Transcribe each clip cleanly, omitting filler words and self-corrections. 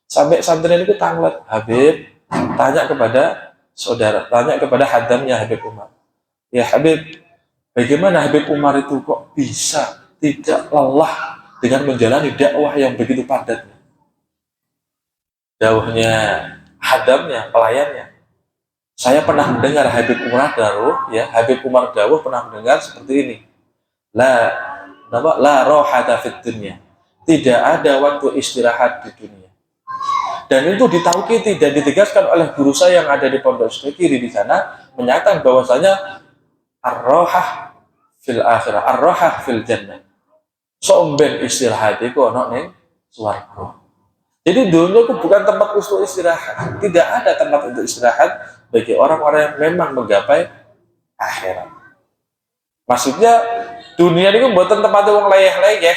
Sampai santri itu tanglet, Habib tanya kepada saudara, tanya kepada hadamnya Habib Umar. Ya Habib, bagaimana Habib Umar itu kok bisa tidak lelah dengan menjalani dakwah yang begitu padat? Dakwahnya hadamnya, pelayannya. Saya pernah mendengar Habib Umar dawuh, ya Habib Umar dawuh pernah mendengar seperti ini. La rohata fid dunya. Tidak ada waktu istirahat di dunia. Dan itu ditaukiti dan ditegaskan oleh guru saya yang ada di pondok sebelah kiri di sana, menyatakan bahwasanya ar-rohah fil akhirah, ar-rohah fil jannah. Somben istirahat itu ono ning swarga. Jadi dunia itu bukan tempat untuk istirahat. Tidak ada tempat untuk istirahat bagi orang-orang yang memang menggapai akhirat. Maksudnya dunia ini buatan tempat wong layeh-layeh,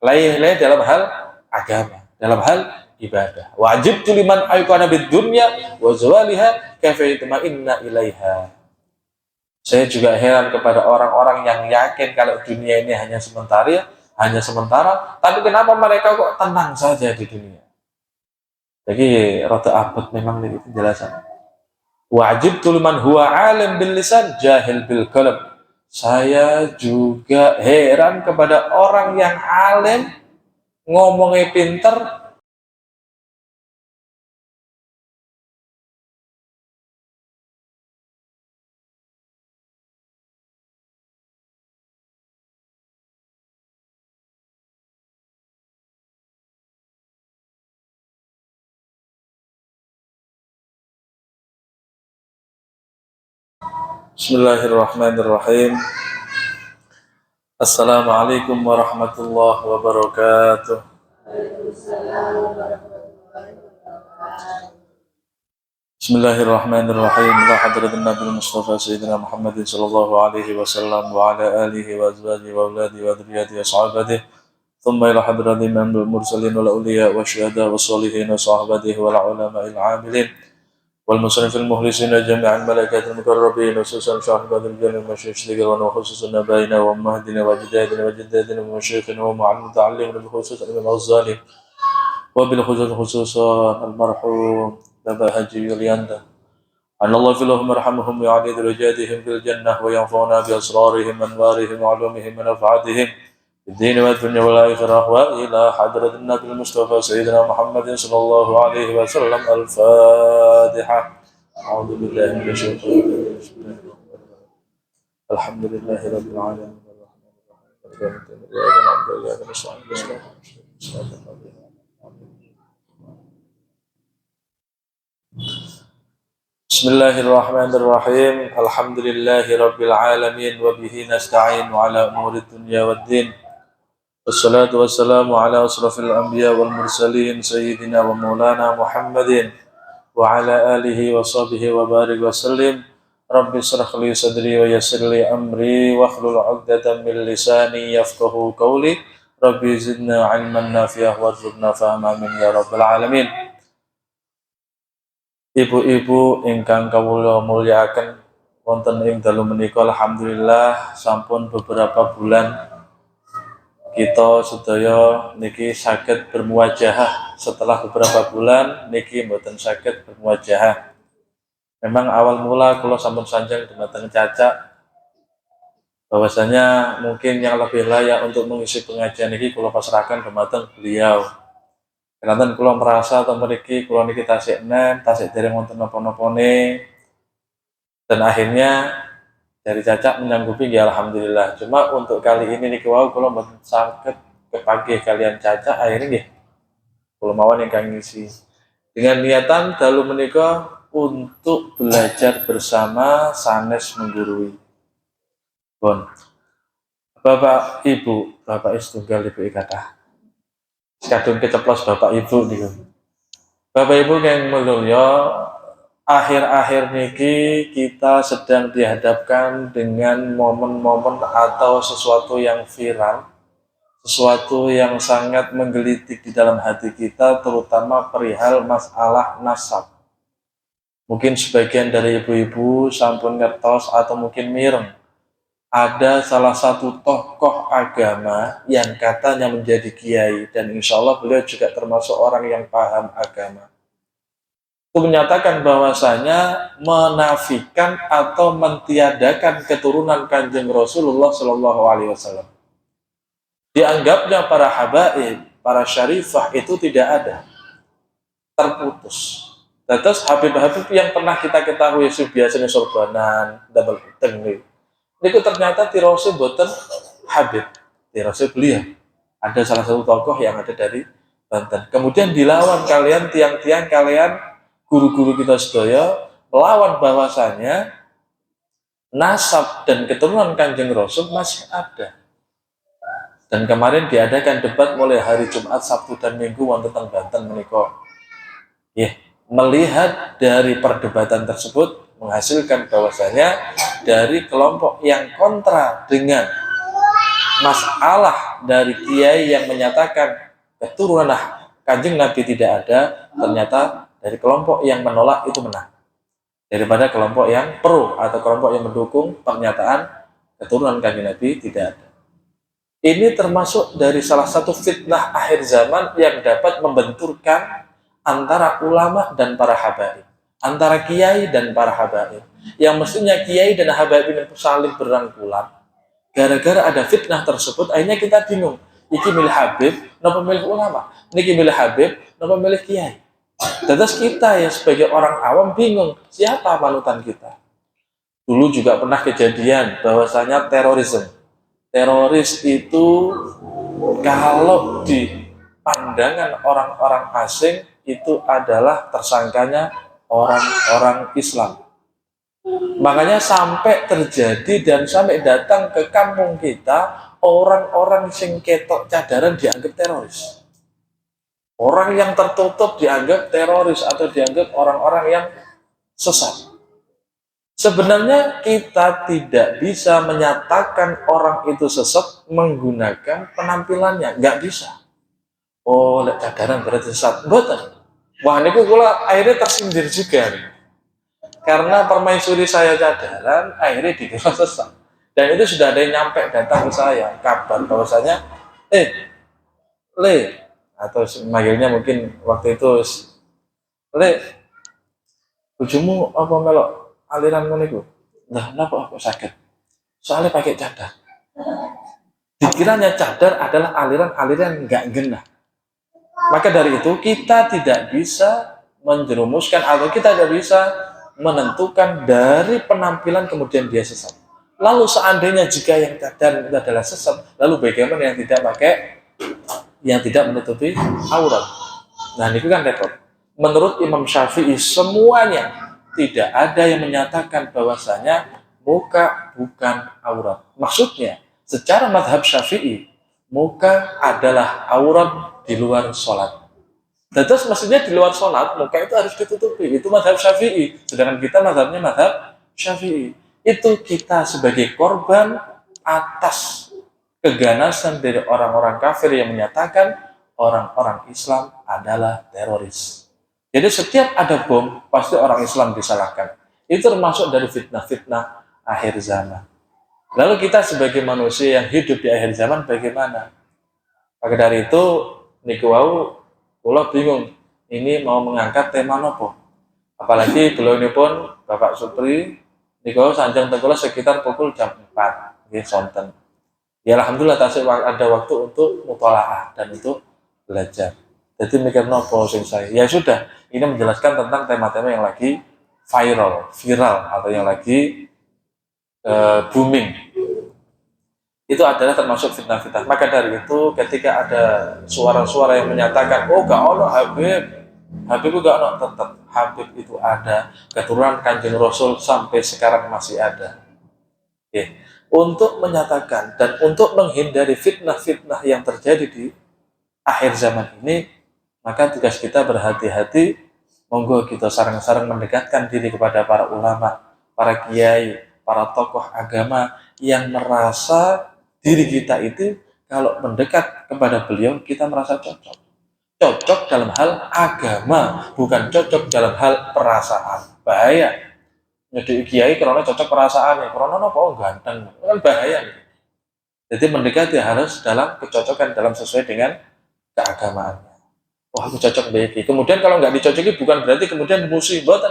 layeh-layeh dalam hal agama, dalam hal ibadah. Wajib tuliman ayukana bid dunya wa zawaliha kaifa yatma'inna ilaiha. Saya juga heran kepada orang-orang yang yakin kalau dunia ini hanya sementara, tapi kenapa mereka kok tenang saja di dunia? Jadi rada abot memang ini penjelasan. Wajib tuliman huwa alim bil lisan jahil bil qalb. Saya juga heran kepada orang yang alim, ngomongnya pinter, Bismillahirrahmanirrahim. Assalamualaikum warahmatullahi wabarakatuh. Bismillahirrahmanirrahim. La hadratin Nabi Mustafa Sayyidina Muhammadin sallallahu alaihi wasallam wa ala alihi wa azwajihi wa auladihi wa dhurriyyatihi wa sahabatihi. Thumma ila hadratin Imamul Mursalin wal awliya wa syuhada wa sholihin wa sahabatihi wal ulama'il 'amilin. والمصنف المخلصين جميع الملائكة المقربين وخصوصا صاحب الجنة المشيخ وخصوصا نبينا ومهدنا وجدادنا وجدادنا ومشيخنا ومعلمنا بخصوص الإمام الغزالي وبالخصوص خصوصا المرحوم أبا حجي يلياندا أن الله في لهم يرحمهم ويعلي درجاتهم في الجنة وينفعنا بأسرارهم أنوارهم وعلومهم ونفعاتهم الدين والدنيا والآخرة وإلى حضرة النبي المصطفى سيدنا محمد صلى الله عليه وسلم. الفاتحة. أعوذ بالله من الشيطان الرجيم. الحمد لله رب العالمين الرحمن الرحيم إياك نستعين بسم الله الرحمن الرحيم. الحمد لله رب العالمين وبه نستعين على أمور الدنيا والدين. والصلاة والسلام على أشرف الأنبياء والمرسلين سيدنا ومولانا محمد وعلى آله وصحبه وبارك وسلم. رب اشرح لي صدري ويسر لي أمري واحلل عقدة من لساني يفقهوا قولي. رب زدنا علما نافعا وارزقنا فهما آمين ya rabbal alamin. Ibu-ibu ingkang kawula mulyakaken, wonten ing dalu menika alhamdulillah sampun beberapa bulan kita sedaya niki saged bermuwajahah. Setelah beberapa bulan niki mboten saged bermuwajahah. Memang awal mula kula sampun sanjang dumateng Caca bahwasanya mungkin yang lebih layak untuk mengisi pengajian niki kula pasrahkan dumateng beliau. Karena kula merasa atau mriki kula niki tasik enem, tasik dereng wonten napa-napane, dan akhirnya dari Caca menyanggupi ya alhamdulillah. Cuma untuk kali ini nih wau kula mboten saged kepanggih kalian Caca, akhirnya nggih kula mawon ingkang ngisi dengan niatan dalu menika untuk belajar bersama sanes menggurui. Bon. Bapak Ibu, Bapak Istunggal Ibu Ikatah. Kadung keceplos Bapak Ibu niku. Bapak Ibu yang mulya, akhir-akhir niki kita sedang dihadapkan dengan momen-momen atau sesuatu yang viral, sesuatu yang sangat menggelitik di dalam hati kita, terutama perihal masalah nasab. Mungkin sebagian dari ibu-ibu sampun ngertos atau mungkin mireng ada salah satu tokoh agama yang katanya menjadi kiai, dan insya Allah beliau juga termasuk orang yang paham agama, itu menyatakan bahwasanya menafikan atau mentiadakan keturunan Kanjeng Rasulullah Shallallahu Alaihi Wasallam. Dianggapnya para habaib, para syarifah itu tidak ada, terputus. Terus Habib-Habib yang pernah kita ketahui biasanya sorbanan, double teng, itu ternyata tirose boten Habib, tirose beliau. Ada salah satu tokoh yang ada dari Banten. Kemudian dilawan kalian tiang-tiang kalian guru-guru kita sedaya melawan bahwasanya nasab dan keturunan Kanjeng Rasul masih ada. Dan kemarin diadakan debat mulai hari Jumat, Sabtu dan Minggu wonten teng Banten menika. Ya, melihat dari perdebatan tersebut menghasilkan bahwasanya dari kelompok yang kontra dengan masalah dari kiai yang menyatakan keturunan Kanjeng Nabi tidak ada, ternyata dari kelompok yang menolak itu menang daripada kelompok yang pro atau kelompok yang mendukung pernyataan keturunan Kanjeng Nabi tidak ada. Ini termasuk dari salah satu fitnah akhir zaman yang dapat membenturkan antara ulama dan para habaib, antara kiai dan para habaib. Yang mestinya kiai dan habaib ini saling berangkulan. Gara-gara ada fitnah tersebut, akhirnya kita bingung. Iki milih habib, napa milih ulama? Niki milih habib, napa milih kiai? Terus kita ya sebagai orang awam bingung, siapa panutan kita? Dulu juga pernah kejadian bahwasanya teroris itu kalau di pandangan orang-orang asing itu adalah tersangkanya orang-orang Islam. Makanya sampai terjadi dan sampai datang ke kampung kita orang-orang sing ketok cadaran dianggap teroris. Orang yang tertutup dianggap teroris atau dianggap orang-orang yang sesat. Sebenarnya kita tidak bisa menyatakan orang itu sesat menggunakan penampilannya, nggak bisa. Oh, lek cadaran berarti sesat. Betul. Wah, ini kula akhirnya tersindir juga. Karena permaisuri saya cadaran, akhirnya dikira sesat. Dan itu sudah ada yang nyampe datang ke saya, kabar bahwasanya, Le, atau manggilnya mungkin waktu itu, Le, bojomu apa melok aliran ngono iku? Nah, napa kok sakit? Soalnya pakai cadar. Dikiranya cadar adalah aliran-aliran nggak genah. Maka dari itu kita tidak bisa menjerumuskan atau kita tidak bisa menentukan dari penampilan kemudian dia sesat. Lalu seandainya jika yang cadar itu adalah sesat, lalu bagaimana yang tidak pakai, yang tidak menutupi aurat? Nah, ini kan repot. Menurut Imam Syafi'i semuanya tidak ada yang menyatakan bahwasanya muka bukan aurat. Maksudnya, secara mazhab Syafi'i, muka adalah aurat di luar sholat. Dan terus maksudnya di luar sholat, muka itu harus ditutupi. Itu mazhab Syafi'i. Sedangkan kita mazhabnya mazhab Syafi'i. Itu kita sebagai korban atas keganasan dari orang-orang kafir yang menyatakan orang-orang Islam adalah teroris. Jadi setiap ada bom, pasti orang Islam disalahkan. Itu termasuk dari fitnah-fitnah akhir zaman. Lalu kita sebagai manusia yang hidup di akhir zaman bagaimana? Maka dari itu, niku wau, kula bingung. Ini mau mengangkat tema nopo? Apalagi beliau ini pun Bapak Supri, niku sanjang tengkula sekitar pukul jam 4, nggih sonten. Ya alhamdulillah tasih ada waktu untuk mutolaah dan untuk belajar. Jadi mikir nopo sing saya. Ya sudah, ini menjelaskan tentang tema-tema yang lagi viral atau yang lagi booming. Itu adalah termasuk fitnah-fitnah. Maka dari itu ketika ada suara-suara yang menyatakan, oh gak ono Habib itu gak ono, tetap Habib itu ada, keturunan Kanjeng Rasul sampai sekarang masih ada. Oke. Untuk menyatakan dan untuk menghindari fitnah-fitnah yang terjadi di akhir zaman ini, maka tugas kita berhati-hati. Monggo kita sarang-sarang mendekatkan diri kepada para ulama, para kiai, para tokoh agama yang merasa diri kita itu kalau mendekat kepada beliau kita merasa cocok dalam hal agama, bukan cocok dalam hal perasaan. Bahaya. Jadi kiai karena cocok perasaannya, karena apa? Oh, ganteng, kan bahaya gitu. Jadi mendekati harus dalam kecocokan, dalam sesuai dengan keagamaannya. Wah, aku cocok begini. Kemudian kalau nggak dicocoki bukan berarti kemudian musibah.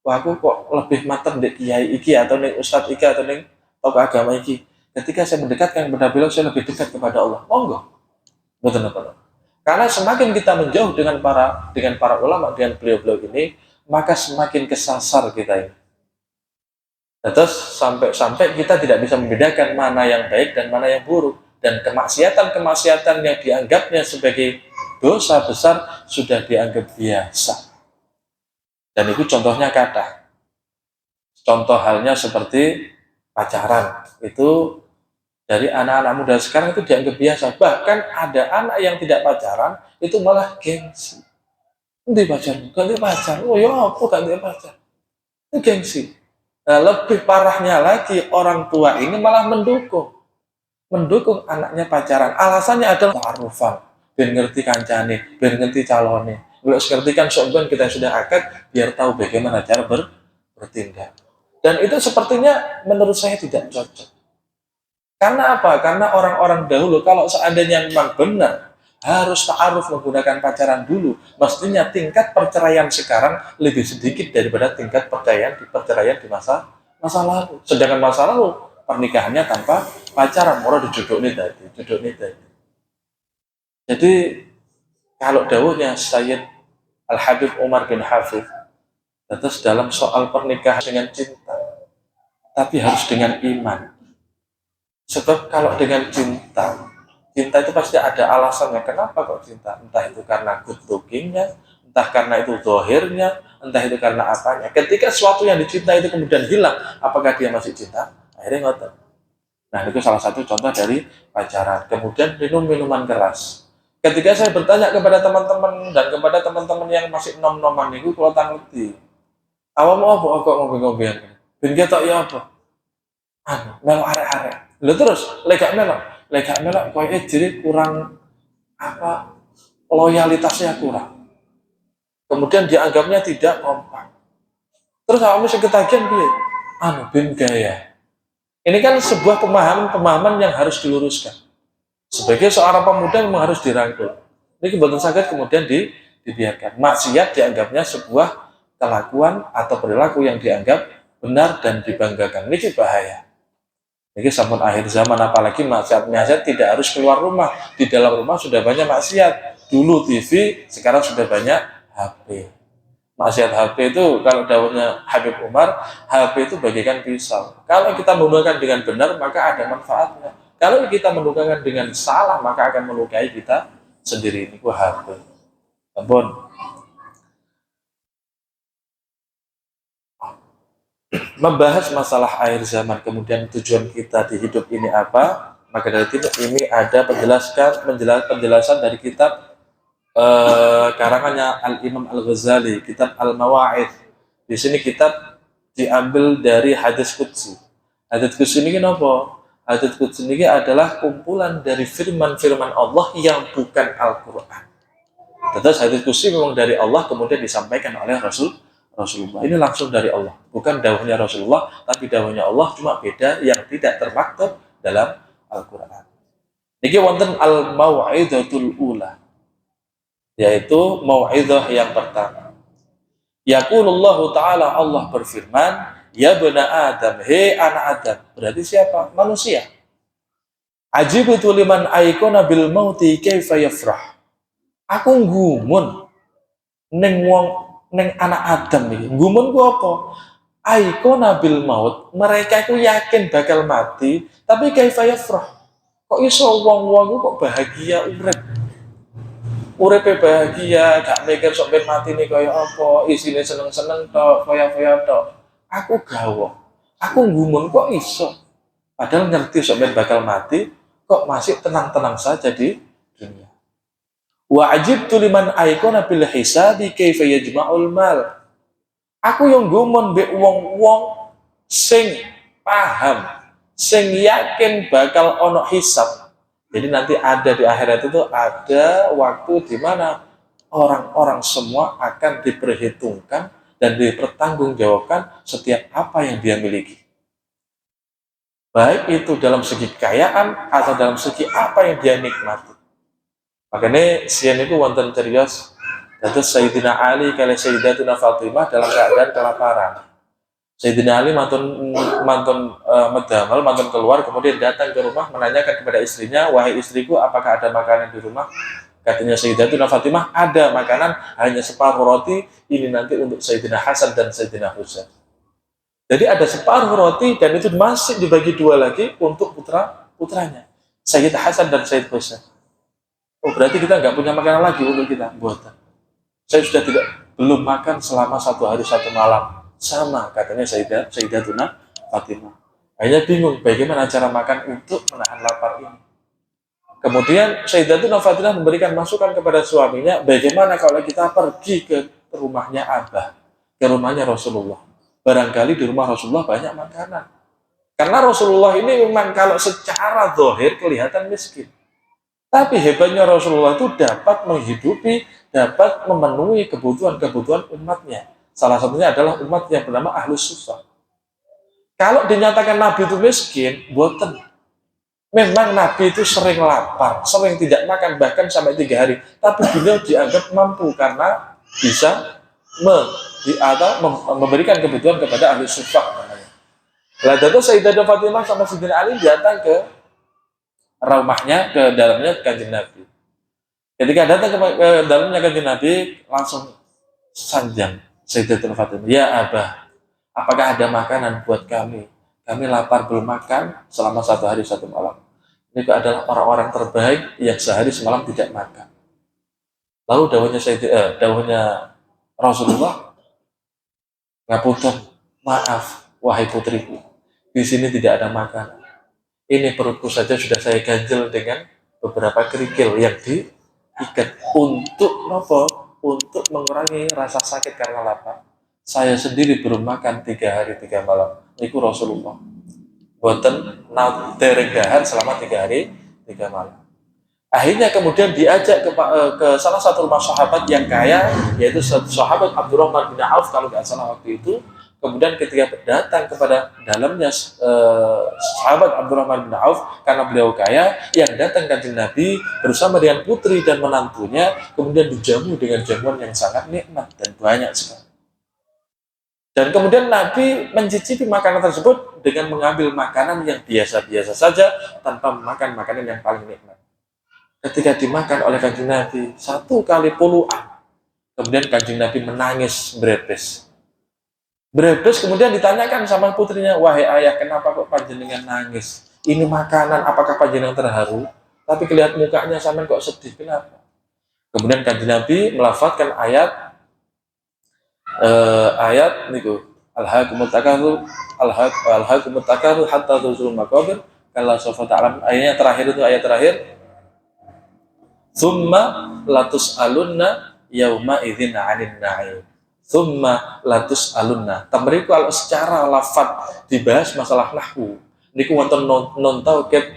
Wah, aku kok lebih matang dek kiai iki atau nih ustadz iki atau nih tokoh agama iki. Ketika saya mendekatkan kepada beliau, saya lebih dekat kepada Allah. Monggo, betul betul. Karena semakin kita menjauh dengan para ulama, dengan beliau-beliau ini, maka semakin kesasar kita ini. Terus sampai kita tidak bisa membedakan mana yang baik dan mana yang buruk. Dan kemaksiatan-kemaksiatan yang dianggapnya sebagai dosa besar sudah dianggap biasa. Dan itu contohnya kata. Contoh halnya seperti pacaran. Itu dari anak-anak muda sekarang itu dianggap biasa. Bahkan ada anak yang tidak pacaran, itu malah gengsi. Ganti pacar, ganti pacar. Oh ya apa ganti pacar? Itu gengsi. Nah, lebih parahnya lagi, orang tua ini malah mendukung anaknya pacaran. Alasannya adalah ta'arufan, biar ngerti kancane, biar ngerti calonnya. Kalau ngerti kan soalnya kita sudah akad, biar tahu bagaimana cara bertindak. Dan itu sepertinya menurut saya tidak cocok. Karena apa? Karena orang-orang dahulu kalau seandainya memang benar harus ta'aruf menggunakan pacaran dulu, mestinya tingkat perceraian sekarang lebih sedikit daripada tingkat perceraian di masa lalu. Sedangkan masa lalu pernikahannya tanpa pacaran, murah duduk nih tadi. Jadi kalau dawuhnya Sayyid Al-Habib Umar bin Hafidh, terus dalam soal pernikahan dengan cinta, tapi harus dengan iman. Sebab kalau dengan cinta itu pasti ada alasannya. Kenapa kok cinta? Entah itu karena good lookingnya, entah karena itu zahirnya, entah itu karena apanya. Ketika sesuatu yang dicintai itu kemudian hilang, apakah dia masih cinta? Akhirnya ngotot. Nah, itu salah satu contoh dari pacaran. Kemudian minum minuman keras. Ketika saya bertanya kepada teman-teman dan kepada teman-teman yang masih nom-noman itu, kalau tangerti, awam mau apa kok ngopi-ngopian? Ben ketok ya apa? Melo arek-arek. Lalu terus legak melok koyo jadi kurang apa, loyalitasnya kurang. Kemudian dianggapnya tidak kompak. Terus awakmu sing ketagihan piye? Ben gaya. Ini kan sebuah pemahaman yang harus diluruskan. Sebagai seorang pemuda memang harus dirangkul. Ini kebetulan sakit kemudian dibiarkan. Maksiat dianggapnya sebuah kelakuan atau perilaku yang dianggap benar dan dibanggakan. Ini bahaya. Ini sampun akhir zaman, apalagi maksiat tidak harus keluar rumah. Di dalam rumah sudah banyak maksiat. Dulu TV, sekarang sudah banyak HP. Maksiat HP itu, kalau dawuhnya Habib Umar, HP itu bagaikan pisau. Kalau kita menggunakan dengan benar, maka ada manfaatnya. Kalau kita menggunakan dengan salah, maka akan melukai kita sendiri. Ini HP. Ampun. Membahas masalah akhir zaman, kemudian tujuan kita di hidup ini apa, maka dari itu ini ada penjelasan dari kitab karangannya Al-Imam Al-Ghazali, kitab Al-Mawa'id. Di sini kitab diambil dari hadis qudsi. Hadis qudsi ini apa? Hadis qudsi ini adalah kumpulan dari firman-firman Allah yang bukan Al-Quran. Terus hadis qudsi memang dari Allah kemudian disampaikan oleh Rasulullah. Ini langsung dari Allah, bukan dawuhnya Rasulullah, tapi dawuhnya Allah, cuma beda yang tidak termaktub dalam Al-Quran. Ini wonten al-mau'izatul ula, yaitu mau'izah yang pertama. Yaqulullahu ta'ala, Allah berfirman, ya bena Adam, hei anak Adam. Berarti siapa? Manusia. Ajibutu liman aikona bil mauti kaifa yafrah. Aku ngumun neng anak Adam iki. Gumun ku apa? Aikona bil maut, mereka itu yakin bakal mati, tapi kaifa yafrah. Kok iso wong-wong kok bahagia urip? Uripe bahagia, gak mikir sok ben mati nih kaya apa, isine seneng-seneng tok, kaya-kaya tok. Aku gawok. Aku gumun kok iso. Padahal ngerti sok ben bakal mati, kok masih tenang-tenang saja di dunia. Wa ajibtu liman aikona bil hisabi kaifa yajma'ul mal. Aku yang gumun mbek wong-wong sing paham, sing yakin bakal ono hisab. Jadi nanti ada di akhirat itu ada waktu di mana orang-orang semua akan diperhitungkan dan dipertanggungjawabkan setiap apa yang dia miliki. Baik itu dalam segi kekayaan atau dalam segi apa yang dia nikmati. Makanya sian itu wonten cerios dados Sayyidina Ali kali Sayyidatuna Fatimah dalam keadaan kelaparan. Sayyidina Ali mantun keluar, kemudian datang ke rumah menanyakan kepada istrinya, "Wahai istriku, apakah ada makanan di rumah?" Katanya Sayyidatuna Fatimah, "Ada makanan, hanya separuh roti, ini nanti untuk Sayyidina Hasan dan Sayyidina Husain." Jadi ada separuh roti dan itu masih dibagi dua lagi untuk putranya, Sayyid Hasan dan Sayyid Husain. Oh, berarti kita nggak punya makanan lagi untuk kita buatan. Saya sudah belum makan selama 1 hari 1 malam. Sama katanya Sayyidatuna Fatimah. Akhirnya bingung bagaimana cara makan untuk menahan lapar ini. Kemudian Sayyidatuna Fatimah memberikan masukan kepada suaminya, bagaimana kalau kita pergi ke rumahnya Abah, ke rumahnya Rasulullah. Barangkali di rumah Rasulullah banyak makanan. Karena Rasulullah ini memang kalau secara zahir kelihatan miskin. Tapi hebatnya Rasulullah itu dapat menghidupi, dapat memenuhi kebutuhan-kebutuhan umatnya. Salah satunya adalah umat yang bernama Ahlus Suffah. Kalau dinyatakan Nabi itu miskin, boten. Memang Nabi itu sering lapar, sering tidak makan, bahkan sampai 3 hari. Tapi beliau dianggap mampu karena bisa memberikan kebutuhan kepada Ahlus Suffah. Lalu Sayyidatuna Fatimah sama Sayyidina Ali datang ke rumahnya, ke dalamnya Kanjeng Nabi. Ketika datang ke dalamnya Kanjeng Nabi, langsung sanjang Sayyidatuna Fatimah, "Ya Abah, apakah ada makanan buat kami? Kami lapar belum makan selama 1 hari 1 malam. Ini adalah orang-orang terbaik yang sehari semalam tidak makan." Lalu dawuhnya Rasulullah, "Ngapunten, maaf wahai putriku, di sini tidak ada makanan. Ini perutku saja sudah saya ganjel dengan beberapa kerikil yang diikat untuk nopo, untuk mengurangi rasa sakit karena lapar. Saya sendiri belum makan 3 hari 3 malam. Niku Rasulullah. Boten nateregahan selama 3 hari 3 malam." Akhirnya kemudian diajak ke salah satu rumah sahabat yang kaya, yaitu sahabat Abdurrahman bin Auf kalau nggak salah waktu itu. Kemudian ketika datang kepada dalamnya sahabat Abdurrahman bin Auf, karena beliau kaya, yang datang Kanjeng Nabi bersama dengan putri dan menantunya, kemudian dijamu dengan jamuan yang sangat nikmat dan banyak sekali. Dan kemudian Nabi mencicipi makanan tersebut dengan mengambil makanan yang biasa-biasa saja, tanpa memakan makanan yang paling nikmat. Ketika dimakan oleh Kanjeng Nabi 1 kali puluhan, kemudian Kanjeng Nabi menangis berebes. Kemudian ditanyakan sama putrinya, "Wahai ayah, kenapa kok panjenengan nangis? Ini makanan, apakah panjenengan terharu? Tapi kelihatan mukanya sampean kok sedih, kenapa?" Kemudian Kanjeng Nabi melafazkan ayat niku, "Alhaakumut takatsur, alhaakumut takatsur hatta zurtumul maqabir, kalla sawfa ta'lamun." Ayat terakhir, "Tsumma latus'alunna yauma idzin 'anil na'im." Tsumma latus alunna. Tamriku kalau secara lafaz dibahas masalah nahwu, niku wonten non taukid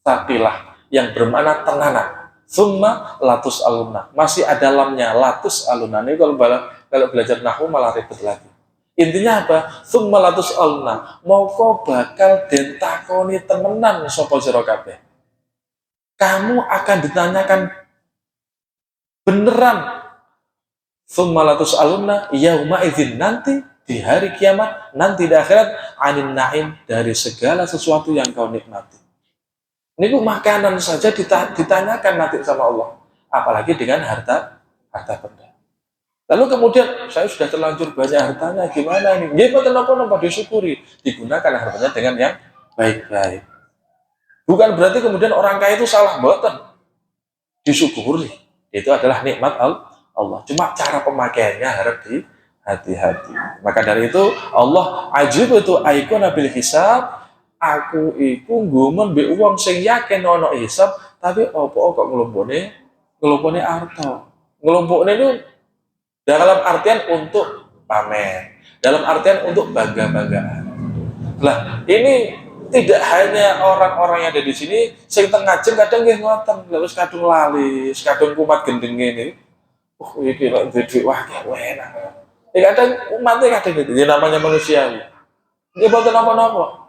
sakilah yang bermakna tenanan. Tsumma latus alunna. Masih ada lamnya latus alunna. Ini kalau belajar nahwu malah ribet lagi. Intinya apa? Tsumma latus alunna. Moko bakal den takoni temenan sapa sira kabeh. Kamu akan ditanyakan beneran. Tsumma latus alunna yauma idzin, nanti di hari kiamat, nanti di akhirat, anin naim, dari segala sesuatu yang kau nikmati. Ini makanan saja ditanyakan nanti sama Allah, apalagi dengan harta benda. Lalu kemudian saya sudah terlanjur banyak hartanya, gimana ini? Ya mboten napa-napa, disyukuri, digunakan hartanya dengan yang baik-baik. Bukan berarti kemudian orang kaya itu salah, mboten. Disyukuri, itu adalah nikmat Allah. Cuma cara pemakaiannya harus hati-hati. Maka dari itu Allah ajib itu aikuna bil hisab, aku iku nggumun mbek wong sing yakin ana hisab, tapi opo kok ngelompone harta. Ngelompone itu dalam artian untuk pamer, dalam artian untuk bangga-banggaan. Lah, ini tidak hanya orang-orang yang ada di sini, sing teng ngajeng kadang nggih ngoten, wis kadung lali, kadung kumat gendenge ini. Iki lek duit wah enak. Kadang umatnya kadang gitu, ya namanya manusia. Ya boten napa-napa.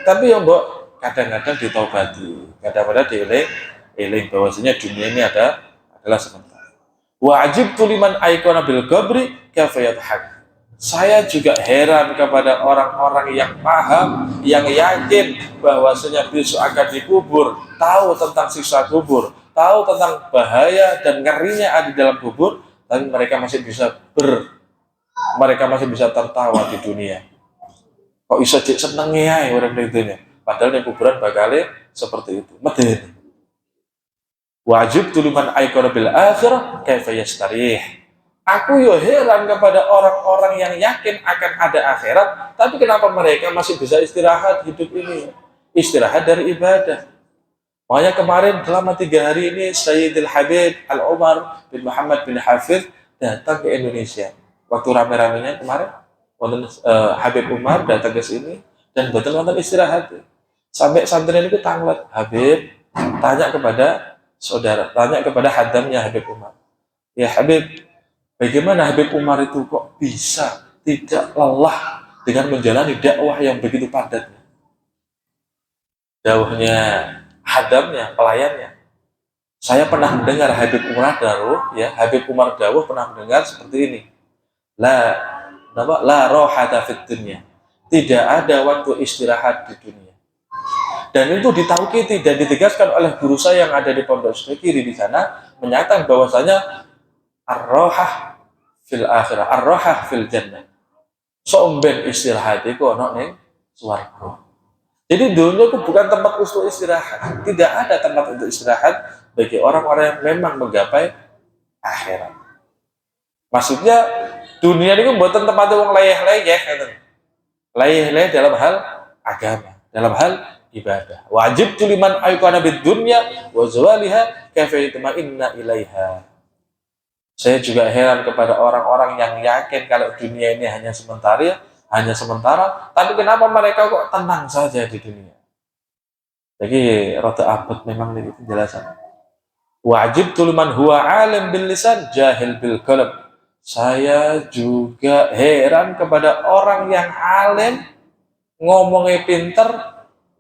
Tapi yang mbok kadang-kadang ditaubati, kadang-kadang dieling bahwasanya dunia ini adalah sementara. Wajib tuliman aikona bil qabri kafayat hak. Saya juga heran kepada orang-orang yang paham, yang yakin bahwasanya besok akan dikubur, tahu tentang siksa kubur, tahu tentang bahaya dan ngerinya ada di dalam kubur, tapi mereka masih bisa tertawa di dunia. Kok iso cek seneng ya orang itu nya. Padahal di kuburan bakal seperti itu. Meden. Wajib tuliman aikona bil akhirah kaifa yastarih. Aku yo heran kepada orang-orang yang yakin akan ada akhirat, tapi kenapa mereka masih bisa istirahat hidup ini? Istirahat dari ibadah. Makanya kemarin selama 3 hari ini Sayyidil Habib Al-Umar bin Muhammad bin Hafidh datang ke Indonesia. Waktu rame-ramenya kemarin, Habib Umar datang ke sini dan betul nonton istirahat. Sampai santri itu tanglet, Habib tanya kepada saudara, tanya kepada hadamnya Habib Umar. Ya Habib, bagaimana Habib Umar itu kok bisa tidak lelah dengan menjalani dakwah yang begitu padat? Dakwahnya hadamnya, pelayannya. Saya pernah mendengar Habib Umar dawuh, ya Habib Umar dawuh pernah mendengar seperti ini. La rohata fid dunya. Tidak ada waktu istirahat di dunia. Dan itu ditaukiti dan ditegaskan oleh guru saya yang ada di Pondok sebelah kiri di sana, menyatakan bahwasanya ar-rohah fil akhirah, ar-rohah fil jannah. Somben istirahat itu ono ning swarga. Jadi dunia itu bukan tempat untuk istirahat. Tidak ada tempat untuk istirahat bagi orang-orang yang memang menggapai akhirat. Maksudnya dunia ini bukan tempat yang layeh-layeh, layeh-layeh dalam hal agama, dalam hal ibadah. Wajib tuliman aikana bid dunya wa zawaliha kaifa yatma'inna ilaiha. Saya juga heran kepada orang-orang yang yakin kalau dunia ini hanya sementara, tapi kenapa mereka kok tenang saja di dunia? Jadi rada abot memang ini penjelasan. Wajib tuliman huwa alim bil lisan jahil bil qalb. Saya juga heran kepada orang yang alim, ngomongnya pinter,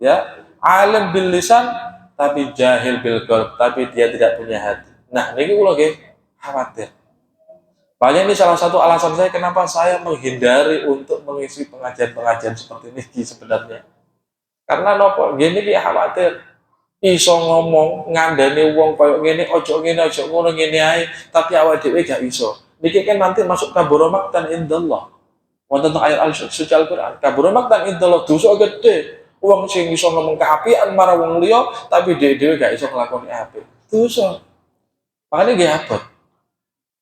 ya, alim bil lisan tapi jahil bil qalb, tapi dia tidak punya hati. Nah, ini kula nggih khawatir. Makanya ini salah satu alasan saya kenapa saya menghindari untuk mengisi pengajian-pengajian seperti ini sebenarnya. Karena nopo gini ki khawatir iso ngomong ngandani wong koyo ngene ojo ngono ngene ae, tapi awake dhewe gak iso. Niki kan nanti masuk kabur maktan indallah. Wonten ayat al-suci Al-Qur'an, kabur maktan indallah dosa gede. Wong sing iso ngomong kaapian marang wong liya tapi dhewe gak iso nglakoni apik. Dosa. Makanya nggih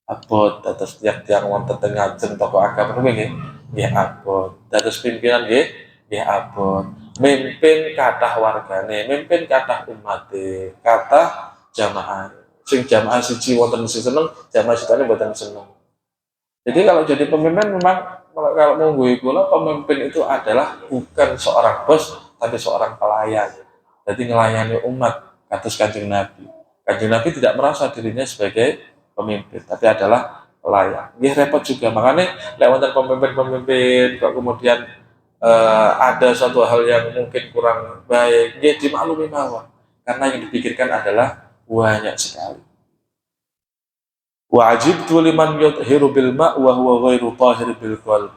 abot dados tiang-tiang wonten teng ngajeng toko agama nggih abot. Dados pimpinan nggih abot. Mimpin kathah wargane, mimpin kathah umate, kathah jamaah. Sing jamaah siji wonten sing seneng, jamaah sitane mboten seneng. Jadi kalau jadi pemimpin memang kalau mungguhi kula pemimpin itu adalah bukan seorang bos tapi seorang pelayan. Jadi melayani umat kados Kanjeng Nabi. Kanjeng Nabi tidak merasa dirinya sebagai pemimpin, tapi adalah pelayan. Nggih repot juga, makanya lewat pemimpin-pemimpin kok kemudian ada suatu hal yang mungkin kurang baik, nggih dimaklumi mawon. Karena yang dipikirkan adalah banyak sekali. Wajib liman yudhiru bil ma' wa huwa ghairu tahir bil qalb.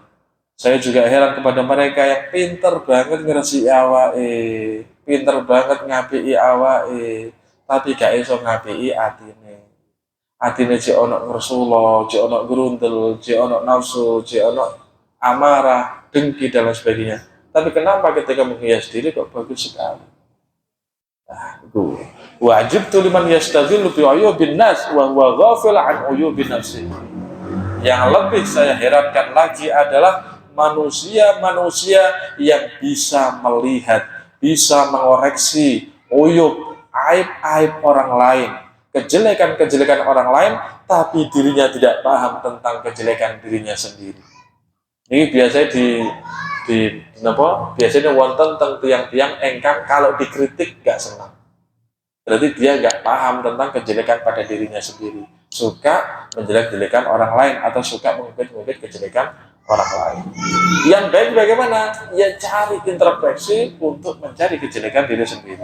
Saya juga heran kepada mereka yang pinter banget ngresi awake, pinter banget ngapiki awake, tapi gak iso ngapiki atine. Atine jek ana ngersula, jek ana grundel, jek ana nafsu, jek ana amarah, dengki dan lain sebagainya. Tapi kenapa ketika menghias diri kok bagus sekali? Nah, itu wajib liman yastazillu bi uyubin nas wa huwa ghafil an uyubin nafsi. Yang lebih saya herankan lagi adalah manusia-manusia yang bisa melihat, bisa mengoreksi uyub, aib-aib orang lain, kejelekan-kejelekan orang lain, tapi dirinya tidak paham tentang kejelekan dirinya sendiri. Ini biasanya biasanya wonten tentang tiang-tiang engkang kalau dikritik gak senang. Berarti dia gak paham tentang kejelekan pada dirinya sendiri. suka menjelek-jelekan orang lain atau suka mengungkit-ungkit kejelekan orang lain. Yang baik bagaimana? Ya cari introspeksi untuk mencari kejelekan diri sendiri.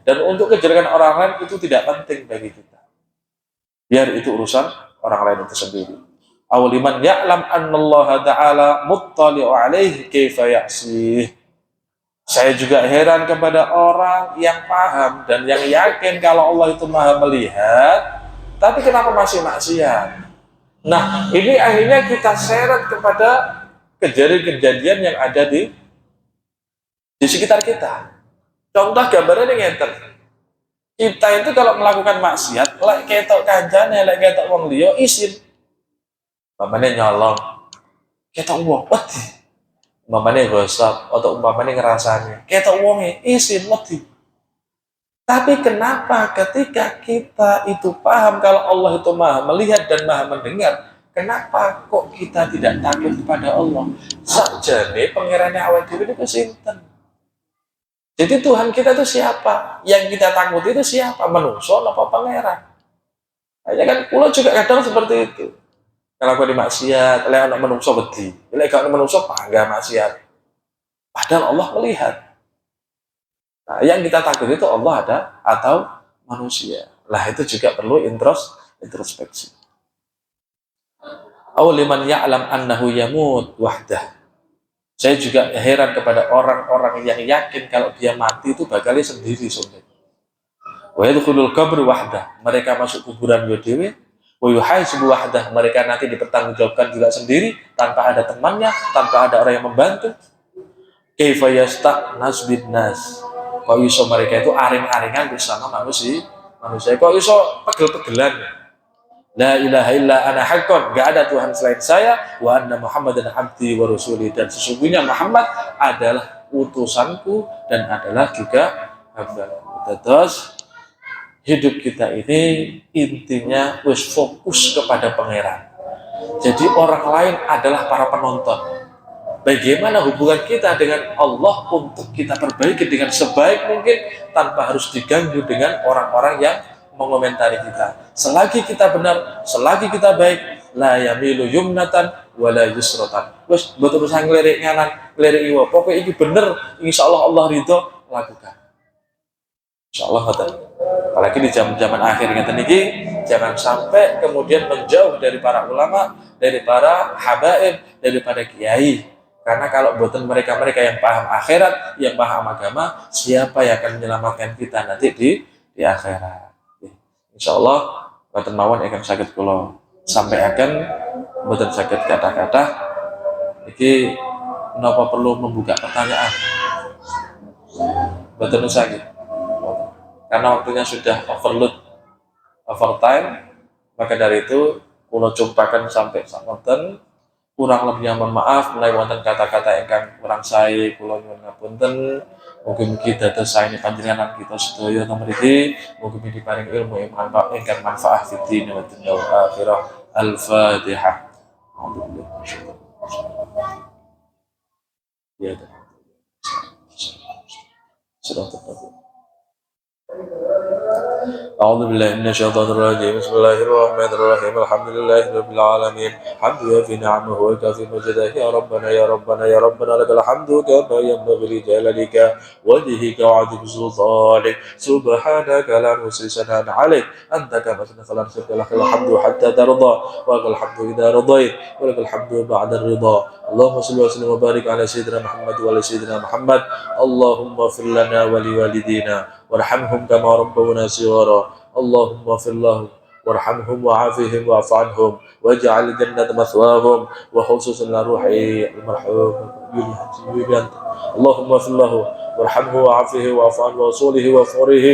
Dan untuk kejelekan orang lain itu tidak penting bagi kita. Biar itu urusan orang lain itu sendiri. Awaliman ya'lam annallaha ta'ala muttali'u alaihi kaifa ya'sih. Saya juga heran kepada orang yang paham dan yang yakin kalau Allah itu maha melihat, tapi kenapa masih maksiat? Nah, ini akhirnya kita seret kepada kejadian-kejadian yang ada di sekitar kita. Contoh gambarnya ini ngeten. Kita itu kalau melakukan maksiat, lek ketok kancane, lek ketok wong liya isin. Umpamane nyolong, ketok wong wedi. Umpamane gosok atau umpamane ngerasane, ketok wonge isin wedi. Tapi kenapa ketika kita itu paham kalau Allah itu maha melihat dan maha mendengar, kenapa kok kita tidak takut kepada Allah? Sakjane pangerane awake dhewe niku sinten? Jadi Tuhan kita itu siapa? Yang kita takuti itu siapa? Manusia apa pangeran? Hanya kan kula juga kadang seperti itu. Kalau aku di maksiat, lek anak manusia wedi, lek anak manusia bangga maksiat. Padahal Allah melihat. Nah, yang kita takut itu Allah ada atau manusia. Lah itu juga perlu introspeksi. Aw liman ya'lam annahu yamut wahdah. Saya juga heran kepada orang-orang yang yakin kalau dia mati itu bakalnya sendiri sobat. Wa yadkhulul qabr wahdah. Mereka masuk kuburan yo dhewe. Wa yuhasibu wahdah. Mereka nanti dipertanggungjawabkan juga sendiri tanpa ada temannya, tanpa ada orang yang membantu. Kaifa yasta'nas bin nas. Kok iso mereka itu aring-aringan bersama manusia? Kok iso pegel-pegelan? La ilaha illa ana haqqan, enggak ada Tuhan selain saya, wa anna Muhammadan abdi wa rasuli, dan sesungguhnya Muhammad adalah utusanku dan adalah juga hambaku. Terus hidup kita ini intinya wis fokus kepada pangeran. Jadi orang lain adalah para penonton. Bagaimana hubungan kita dengan Allah untuk kita perbaiki dengan sebaik mungkin tanpa harus diganggu dengan orang-orang yang mengomentari kita. Selagi kita benar, selagi kita baik, la yamilu yumnatan wala yusratan. Wes betul usah ngelirik nganan, ngelirik iwa. Pokoknya ini bener, insyaallah Allah ridho, lakukan. Insyaallah ngoten. Apalagi di zaman akhir ngeten iki, jangan sampai kemudian menjauh dari para ulama, dari para habaib, daripada kiai. Karena kalau buatan mereka-mereka yang paham akhirat, yang paham agama, siapa yang akan menyelamatkan kita nanti di akhirat. Insyaallah boten mawon ingkang saged kula sampaikan, boten saged kata-kata iki menapa perlu membuka pertanyaan. Boten usah iki. Karena waktunya sudah overtime, maka dari itu kula jumpakan sampai samonten. Kurang lebihnya mohon maaf, menawi wonten kata-kata ingkang kurang sae kula nyuwun ngapunten. Mugi-mugi dados saene panjenengan kita sedaya ta mriki, mugi-mugi diparing ilmu ingkang manfaat fi din wa dunya wal akhirah. Al-Fatihah. Ya. أعوذ بالله من الشيطان الرجيم بسم الله الرحمن الرحيم الحمد لله رب العالمين حمد في نعمه وكافي مجده يا ربنا يا ربنا يا ربنا لك الحمد كما ينبغي لجلالك وجهك وعظيم سلطانك سبحانك لا نحصي ثناء عليك أنت كما أثنيت على نفسك لك الحمد حتى ترضى ولك الحمد إذا رضيت ولك الحمد بعد الرضا اللهم صل وسلم وبارك على سيدنا محمد وعلى سيدنا محمد اللهم اغفر لنا ولوالدينا وارحمهم كما ربونا صغارا اللهم اغفر لهم وارحمهم وعافهم واعف عنهم واجعل الجنة مثواهم وخصوصا روح المرحوم يونس اللهم اغفر له وارحمه وعافه واعف عنه ورسوله وفوره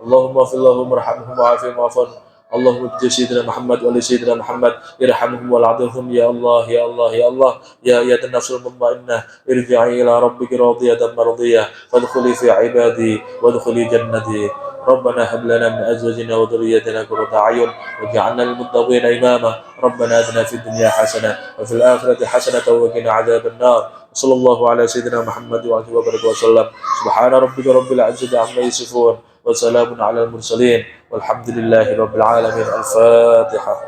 اللهم اغفر لهم وارحمهم وعافهم واعف عنهم اللهم اجعل سيدنا محمد وعلى سيدنا محمد ارحمهم والعظهم يا الله يا الله يا الله يا ايتها النفس المطمئنه ارجعي الى ربك راضيه مرضيه فادخلي في عبادي وادخلي جنتي ربنا هب لنا من ازواجنا وذريتنا قرة اعين واجعلنا للمتقين اماما ربنا اتنا في الدنيا حسنه وفي الاخره حسنه وقنا عذاب النار صلى الله على سيدنا محمد وعلى اله وصحبه وسلم سبحان ربك رب العزه عما يصفون wa salamun alal mursalin walhamdulillahi rabbil alamin. Al-Fatihah.